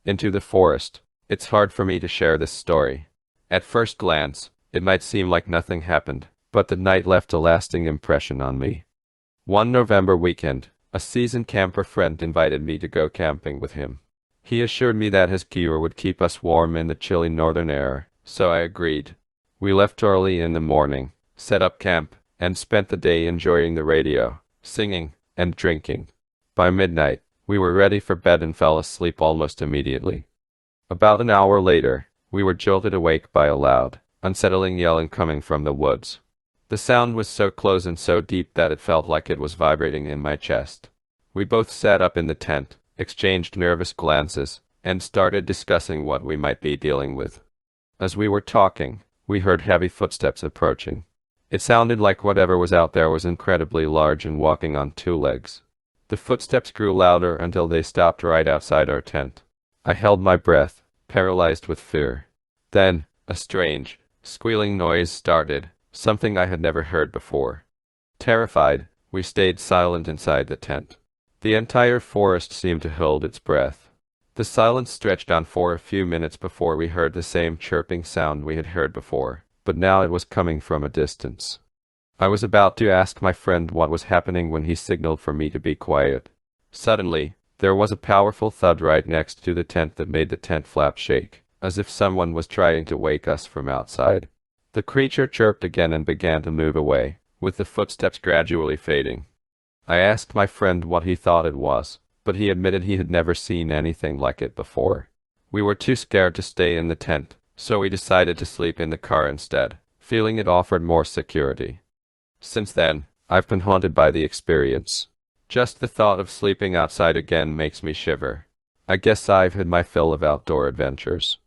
into the forest. It's hard for me to share this story. At first glance, it might seem like nothing happened, but the night left a lasting impression on me. One November weekend, a seasoned camper friend invited me to go camping with him. He assured me that his gear would keep us warm in the chilly northern air, so I agreed. We left early in the morning, set up camp, and spent the day enjoying the radio, singing, and drinking. By midnight, we were ready for bed and fell asleep almost immediately. About an hour later, we were jolted awake by a loud, unsettling yelling coming from the woods. The sound was so close and so deep that it felt like it was vibrating in my chest. We both sat up in the tent, exchanged nervous glances, and started discussing what we might be dealing with. As we were talking, we heard heavy footsteps approaching. It sounded like whatever was out there was incredibly large and walking on two legs. The footsteps grew louder until they stopped right outside our tent. I held my breath, paralyzed with fear. Then, a strange, squealing noise started, something I had never heard before. Terrified, we stayed silent inside the tent. The entire forest seemed to hold its breath. The silence stretched on for a few minutes before we heard the same chirping sound we had heard before, but now it was coming from a distance. I was about to ask my friend what was happening when he signaled for me to be quiet. Suddenly, there was a powerful thud right next to the tent that made the tent flap shake, as if someone was trying to wake us from outside. The creature chirped again and began to move away, with the footsteps gradually fading. I asked my friend what he thought it was, but he admitted he had never seen anything like it before. We were too scared to stay in the tent, so we decided to sleep in the car instead, feeling it offered more security. Since then, I've been haunted by the experience. Just the thought of sleeping outside again makes me shiver. I guess I've had my fill of outdoor adventures.